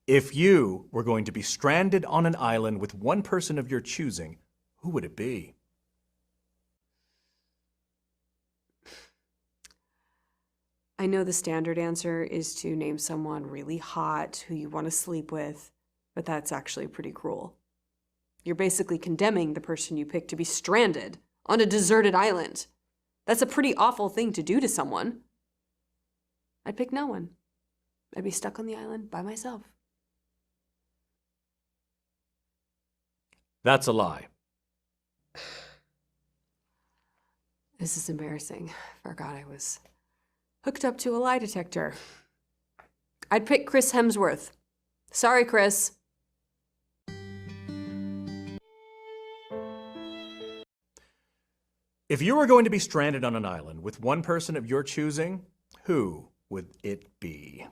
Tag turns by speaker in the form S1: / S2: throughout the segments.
S1: If you were going to be stranded on an island with one person of your choosing, who would it be?
S2: I know the standard answer is to name someone really hot who you want to sleep with, but that's actually pretty cruel. You're basically condemning the person you picked to be stranded on a deserted island. That's a pretty awful thing to do to someone. I'd pick no one. I'd be stuck on the island by myself.
S1: That's a lie.
S2: This is embarrassing. Forgot I was hooked up to a lie detector. I'd pick Chris Hemsworth. Sorry, Chris.
S1: If you were going to be stranded on an island with one person of your choosing, who would it be?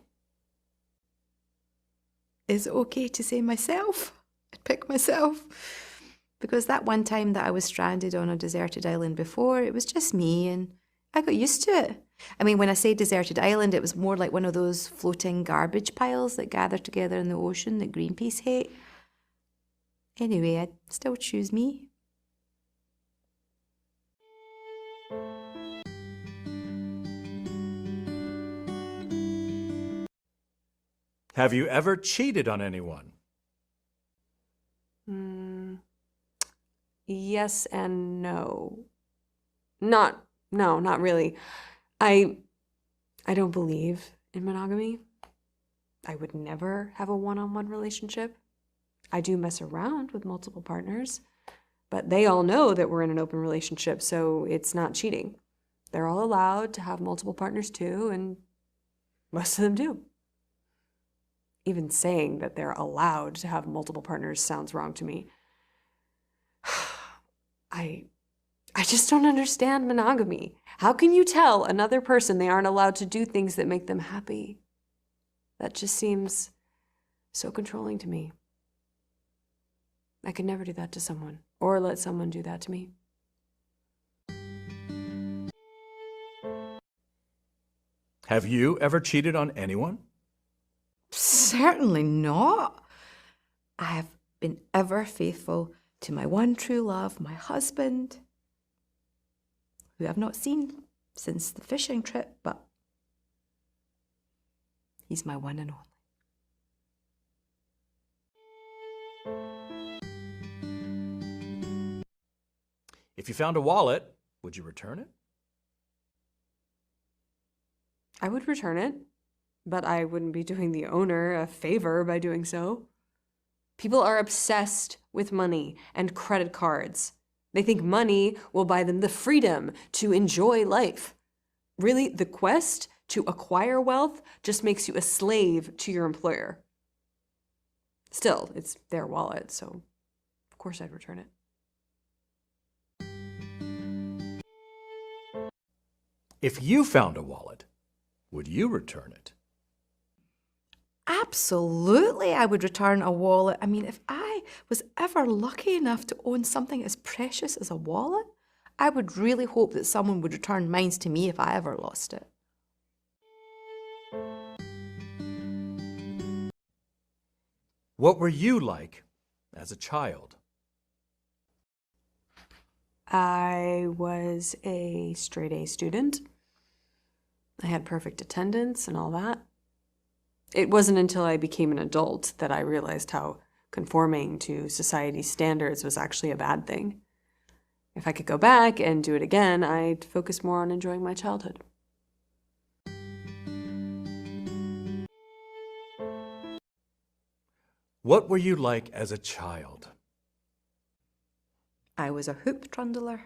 S3: Is it okay to say myself? I'd pick myself. Because that one time that I was stranded on a deserted island before, it was just me and I got used to it. I mean, when I say deserted island, it was more like one of those floating garbage piles that gather together in the ocean that Greenpeace hate. Anyway, I'd still choose me.
S1: Have you ever cheated on anyone?
S2: Yes and no. No, not really. I don't believe in monogamy. I would never have a one-on-one relationship. I do mess around with multiple partners, but they all know that we're in an open relationship, so it's not cheating. They're all allowed to have multiple partners too, and most of them do. Even saying that they're allowed to have multiple partners sounds wrong to me. I just don't understand monogamy. How can you tell another person they aren't allowed to do things that make them happy? That just seems so controlling to me. I could never do that to someone, or let someone do that to me.
S1: Have you ever cheated on anyone?
S3: Certainly not. I have been ever faithful to my one true love, my husband, who I've not seen since the fishing trip, but he's my one and only.
S1: If you found a wallet, would you return it?
S2: I would return it, but I wouldn't be doing the owner a favor by doing so. People are obsessed with money and credit cards. They think money will buy them the freedom to enjoy life. Really, the quest to acquire wealth just makes you a slave to your employer. Still, it's their wallet, so of course I'd return it.
S1: If you found a wallet, would you return it?
S3: Absolutely, I would return a wallet. I mean, if I was ever lucky enough to own something as precious as a wallet, I would really hope that someone would return mine to me if I ever lost it.
S1: What were you like as a child?
S2: I was a straight A student. I had perfect attendance and all that. It wasn't until I became an adult that I realized how conforming to society's standards was actually a bad thing. If I could go back and do it again, I'd focus more on enjoying my childhood.
S1: What were you like as a child?
S3: I was a hoop trundler.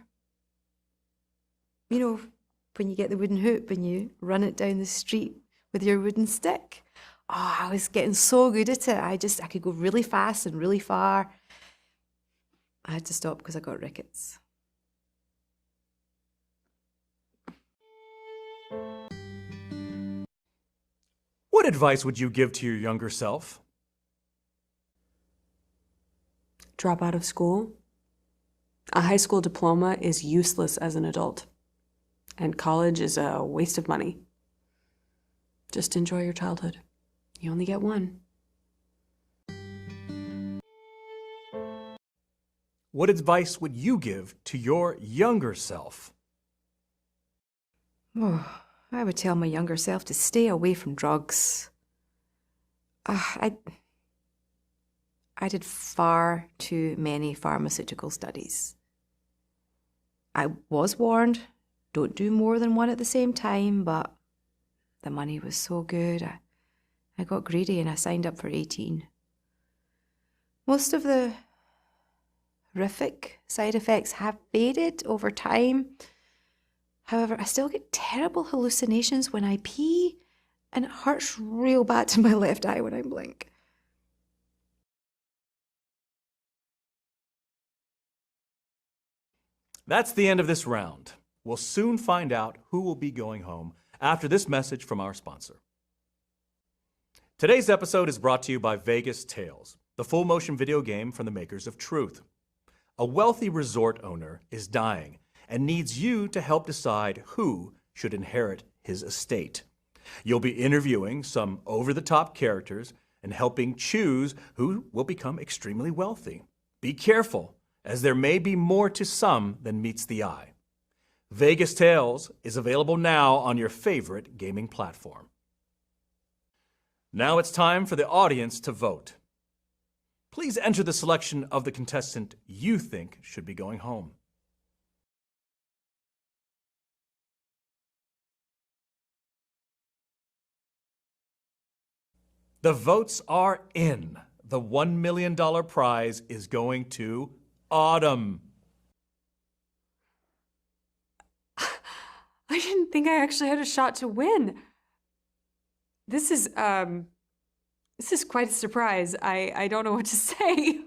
S3: You know, when you get the wooden hoop and you run it down the street with your wooden stick. Oh, I was getting so good at it. I could go really fast and really far. I had to stop because I got rickets.
S1: What advice would you give to your younger self?
S2: Drop out of school. A high school diploma is useless as an adult, and college is a waste of money. Just enjoy your childhood. You only get one.
S1: What advice would you give to your younger self?
S3: Oh, I would tell my younger self to stay away from drugs. I did far too many pharmaceutical studies. I was warned, don't do more than one at the same time, but the money was so good. I got greedy and I signed up for 18. Most of the horrific side effects have faded over time. However, I still get terrible hallucinations when I pee, and it hurts real bad to my left eye when I blink.
S1: That's the end of this round. We'll soon find out who will be going home after this message from our sponsor. Today's episode is brought to you by Vegas Tales, the full-motion video game from the makers of Truth. A wealthy resort owner is dying and needs you to help decide who should inherit his estate. You'll be interviewing some over-the-top characters and helping choose who will become extremely wealthy. Be careful, as there may be more to some than meets the eye. Vegas Tales is available now on your favorite gaming platform. Now it's time for the audience to vote. Please enter the selection of the contestant you think should be going home. The votes are in. The $1 million prize is going to Autumn.
S2: I didn't think I actually had a shot to win. This is quite a surprise. I don't know what to say.